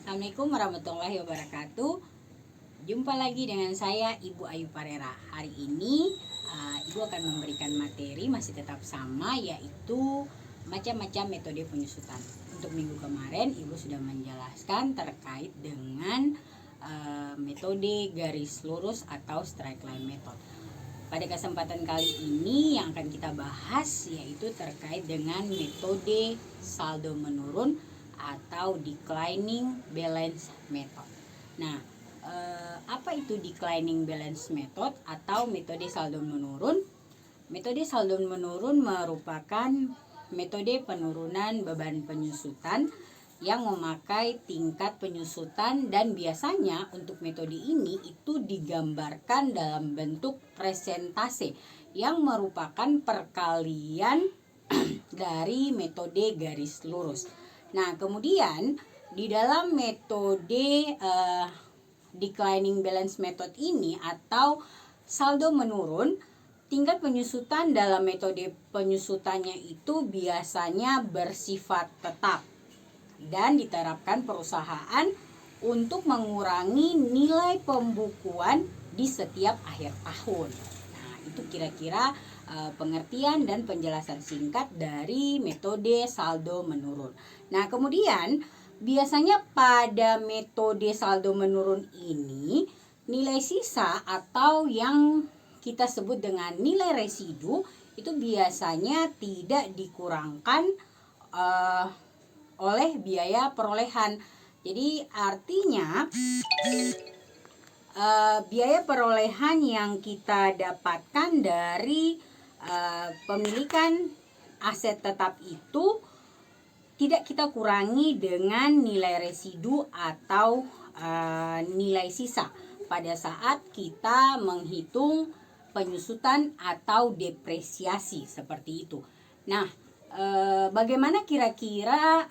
Assalamualaikum warahmatullahi wabarakatuh. Jumpa lagi dengan saya Ibu Ayu Parera. Hari ini Ibu akan memberikan materi masih tetap sama, yaitu macam-macam metode penyusutan. Untuk minggu kemarin Ibu sudah menjelaskan terkait dengan metode garis lurus atau straight line method. Pada kesempatan kali ini yang akan kita bahas yaitu terkait dengan metode saldo menurun atau declining balance method. Nah, apa itu declining balance method atau metode saldo menurun? Metode saldo menurun merupakan metode penurunan beban penyusutan yang memakai tingkat penyusutan, dan biasanya untuk metode ini itu digambarkan dalam bentuk presentase yang merupakan perkalian dari metode garis lurus. Nah, kemudian di dalam metode declining balance method ini atau saldo menurun, tingkat penyusutan dalam metode penyusutannya itu biasanya bersifat tetap dan diterapkan perusahaan untuk mengurangi nilai pembukuan di setiap akhir tahun. Nah, itu kira-kira pengertian dan penjelasan singkat dari metode saldo menurun. Nah, kemudian biasanya pada metode saldo menurun ini nilai sisa atau yang kita sebut dengan nilai residu itu biasanya tidak dikurangkan oleh biaya perolehan. Jadi artinya biaya perolehan yang kita dapatkan dari pemilikan aset tetap itu tidak kita kurangi dengan nilai residu atau nilai sisa pada saat kita menghitung penyusutan atau depresiasi seperti itu. Nah, bagaimana kira-kira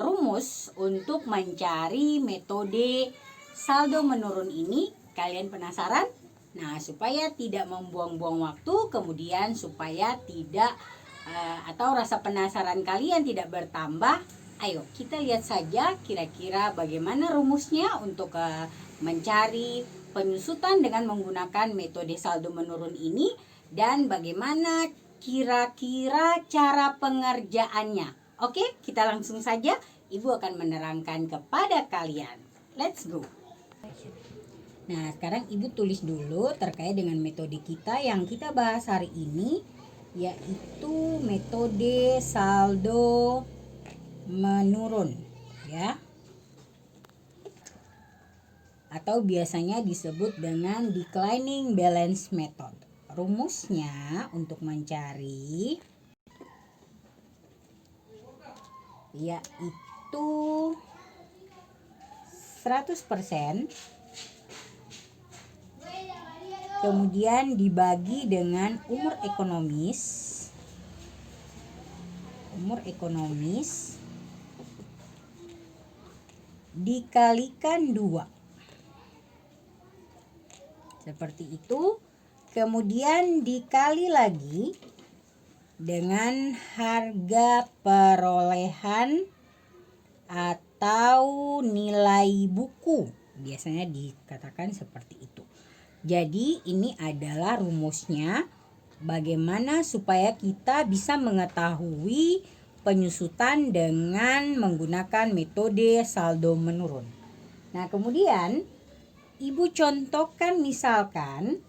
rumus untuk mencari metode saldo menurun ini? Kalian penasaran? Nah, supaya tidak membuang-buang waktu, kemudian supaya tidak atau rasa penasaran kalian tidak bertambah, ayo kita lihat saja kira-kira bagaimana rumusnya untuk mencari penyusutan dengan menggunakan metode saldo menurun ini, dan bagaimana kira-kira cara pengerjaannya. Oke, kita langsung saja. Ibu akan menerangkan kepada kalian. Let's go. Nah, sekarang Ibu tulis dulu terkait dengan metode kita yang kita bahas hari ini, yaitu metode saldo menurun, ya. Atau biasanya disebut dengan declining balance method. Rumusnya untuk mencari yaitu 100%, kemudian dibagi dengan umur ekonomis dikalikan 2. Seperti itu. Kemudian dikali lagi dengan harga perolehan atau nilai buku. Biasanya dikatakan seperti itu. Jadi ini adalah rumusnya bagaimana supaya kita bisa mengetahui penyusutan dengan menggunakan metode saldo menurun. Nah, kemudian Ibu contohkan, misalkan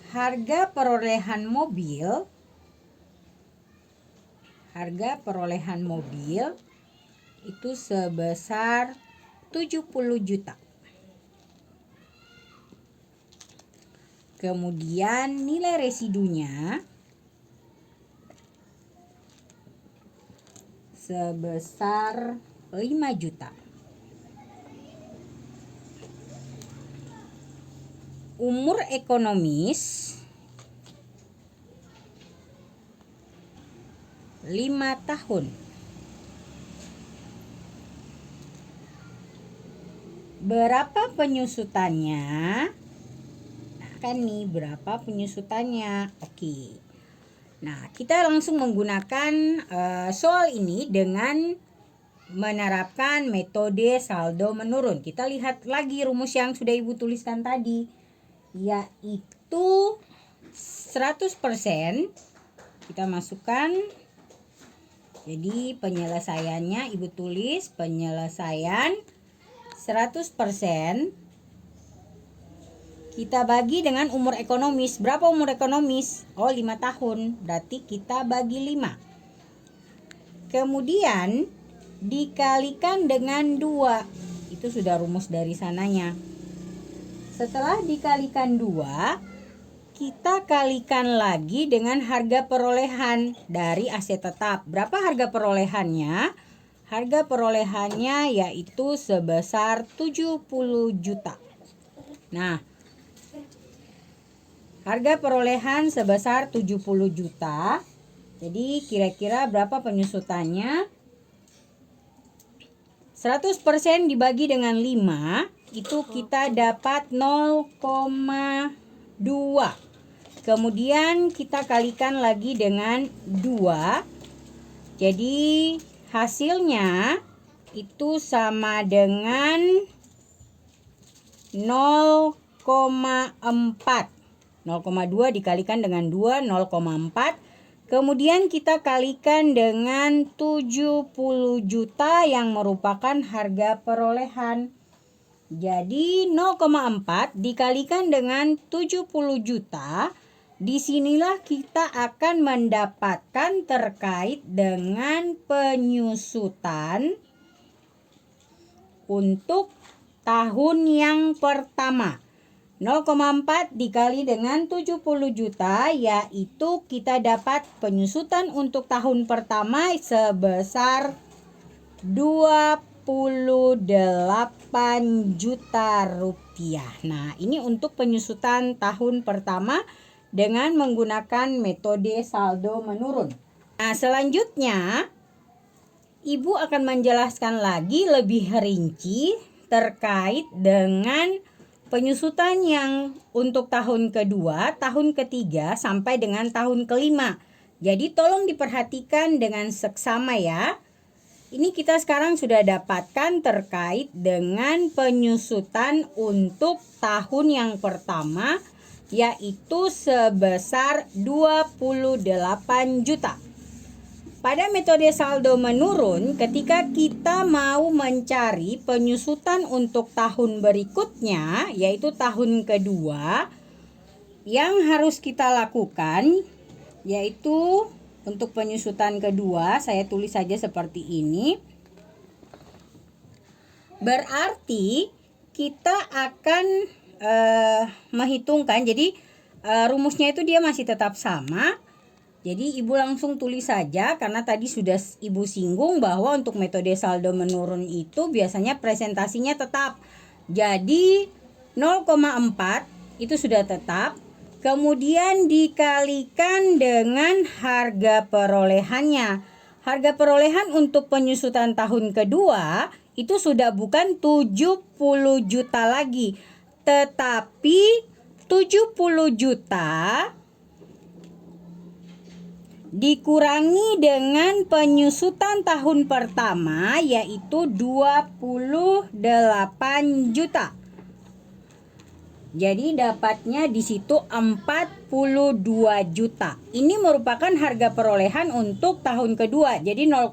harga perolehan mobil itu sebesar 70 juta. Kemudian nilai residunya sebesar 5 juta. Umur ekonomis 5 tahun. Berapa penyusutannya? Nah, kan nih berapa penyusutannya? Oke. Nah, kita langsung menggunakan soal ini dengan menerapkan metode saldo menurun. Kita lihat lagi rumus yang sudah Ibu tuliskan tadi, yaitu 100% kita masukkan. Jadi penyelesaiannya Ibu tulis penyelesaian 100% kita bagi dengan umur ekonomis. Berapa umur ekonomis? Oh, 5 tahun. Berarti kita bagi 5. Kemudian dikalikan dengan 2. Itu sudah rumus dari sananya. Setelah dikalikan 2, kita kalikan lagi dengan harga perolehan dari aset tetap. Berapa harga perolehannya? Harga perolehannya yaitu sebesar 70 juta. Nah, harga perolehan sebesar 70 juta. Jadi kira-kira berapa penyusutannya? 100% dibagi dengan 5, itu kita dapat 0,2. Kemudian kita kalikan lagi dengan 2. Jadi hasilnya itu sama dengan 0,4. 0,2 dikalikan dengan 2, 0,4. Kemudian kita kalikan dengan 70 juta yang merupakan harga perolehan. Jadi 0,4 dikalikan dengan 70 juta. Disinilah kita akan mendapatkan terkait dengan penyusutan untuk tahun yang pertama. 0,4 dikali dengan 70 juta yaitu kita dapat penyusutan untuk tahun pertama sebesar 28 juta rupiah. Nah, ini untuk penyusutan tahun pertama dengan menggunakan metode saldo menurun. Nah, selanjutnya Ibu akan menjelaskan lagi lebih rinci terkait dengan penyusutan yang untuk tahun kedua, tahun ketiga, sampai dengan tahun kelima. Jadi tolong diperhatikan dengan seksama ya. Ini kita sekarang sudah dapatkan terkait dengan penyusutan untuk tahun yang pertama, yaitu sebesar 28 juta. Pada metode saldo menurun, ketika kita mau mencari penyusutan untuk tahun berikutnya, yaitu tahun kedua, yang harus kita lakukan yaitu untuk penyusutan kedua, saya tulis saja seperti ini. Berarti kita akan menghitungkan, jadi rumusnya itu dia masih tetap sama. Jadi Ibu langsung tulis saja karena tadi sudah Ibu singgung bahwa untuk metode saldo menurun itu biasanya presentasinya tetap. Jadi 0,4 itu sudah tetap. Kemudian dikalikan dengan harga perolehannya. Harga perolehan untuk penyusutan tahun kedua itu sudah bukan 70 juta lagi, tetapi 70 juta dikurangi dengan penyusutan tahun pertama yaitu 28 juta. Jadi dapatnya di situ 42 juta. Ini merupakan harga perolehan untuk tahun kedua. Jadi 0,4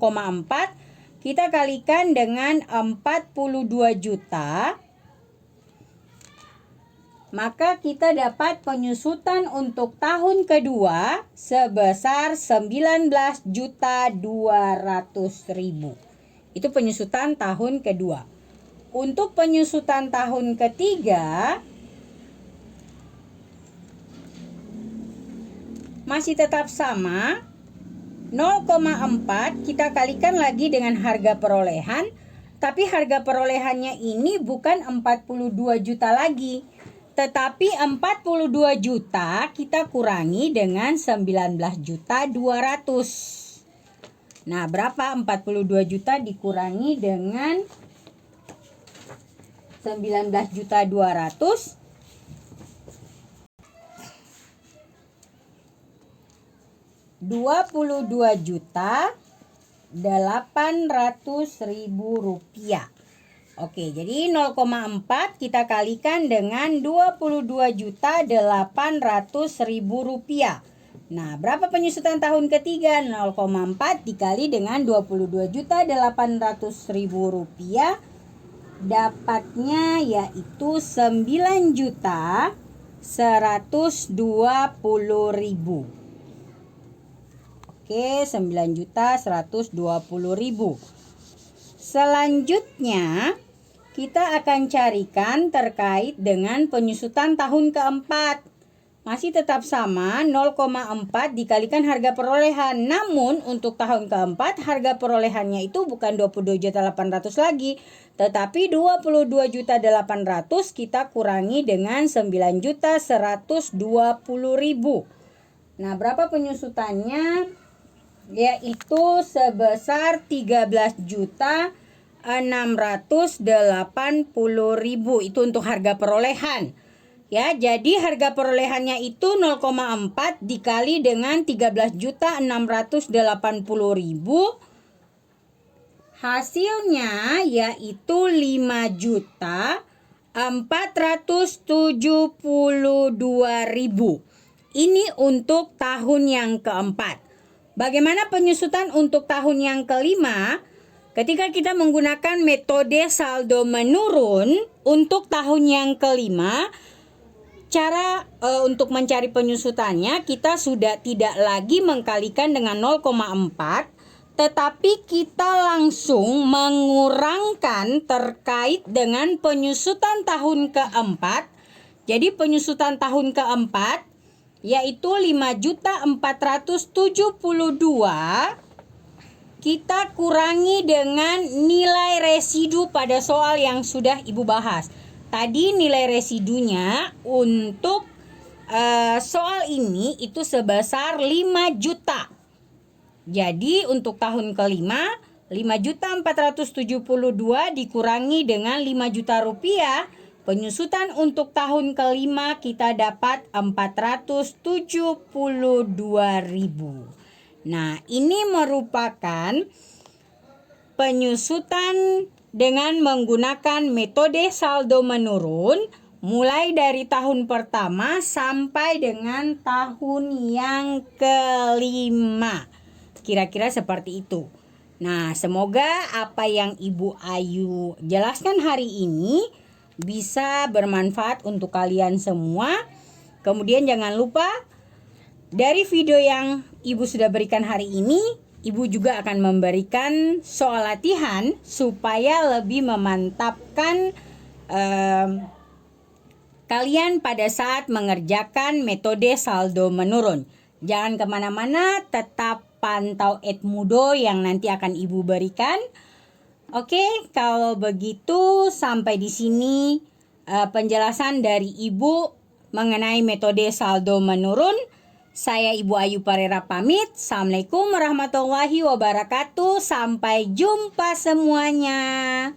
kita kalikan dengan 42 juta. Maka kita dapat penyusutan untuk tahun kedua sebesar 19.200.000. Itu penyusutan tahun kedua. Untuk penyusutan tahun ketiga masih tetap sama, 0,4 kita kalikan lagi dengan harga perolehan, tapi harga perolehannya ini bukan 42 juta lagi, tetapi 42 juta kita kurangi dengan 19.200. Nah, berapa 42 juta dikurangi dengan 19.200? 22.800.000 rupiah. Oke, jadi 0,4 kita kalikan dengan 22.800.000 rupiah. Nah, berapa penyusutan tahun ketiga? 0,4 dikali dengan 22.800.000 rupiah. Dapatnya yaitu 9.120.000. Oke, 9.120.000. Selanjutnya kita akan carikan terkait dengan penyusutan tahun keempat. Masih tetap sama, 0,4 dikalikan harga perolehan. Namun untuk tahun keempat harga perolehannya itu bukan 22.800.000 lagi, tetapi 22.800.000 kita kurangi dengan 9.120.000. Nah, berapa penyusutannya? Yaitu sebesar 13.680.000. Itu untuk harga perolehan. Ya, jadi harga perolehannya itu 0,4 dikali dengan 13.680.000. Hasilnya yaitu 5.472.000. Ini untuk tahun yang keempat. Bagaimana penyusutan untuk tahun yang kelima? Ketika kita menggunakan metode saldo menurun untuk tahun yang kelima, cara untuk mencari penyusutannya kita sudah tidak lagi mengkalikan dengan 0,4, tetapi kita langsung mengurangkan terkait dengan penyusutan tahun keempat. Jadi penyusutan tahun keempat yaitu 5.472.000 kita kurangi dengan nilai residu pada soal yang sudah Ibu bahas. Tadi nilai residunya untuk soal ini itu sebesar 5 juta. Jadi untuk tahun kelima 5.472 dikurangi dengan 5 juta rupiah. Penyusutan untuk tahun kelima kita dapat 472.000. Nah, ini merupakan penyusutan dengan menggunakan metode saldo menurun mulai dari tahun pertama sampai dengan tahun yang kelima. Kira-kira seperti itu. Nah, semoga apa yang Ibu Ayu jelaskan hari ini bisa bermanfaat untuk kalian semua. Kemudian jangan lupa dari video yang Ibu sudah berikan hari ini, Ibu juga akan memberikan soal latihan supaya lebih memantapkan kalian pada saat mengerjakan metode saldo menurun. Jangan kemana-mana, tetap pantau Edmudo yang nanti akan Ibu berikan. Oke, kalau begitu sampai di sini penjelasan dari Ibu mengenai metode saldo menurun. Saya Ibu Ayu Parera pamit. Assalamualaikum warahmatullahi wabarakatuh. Sampai jumpa semuanya.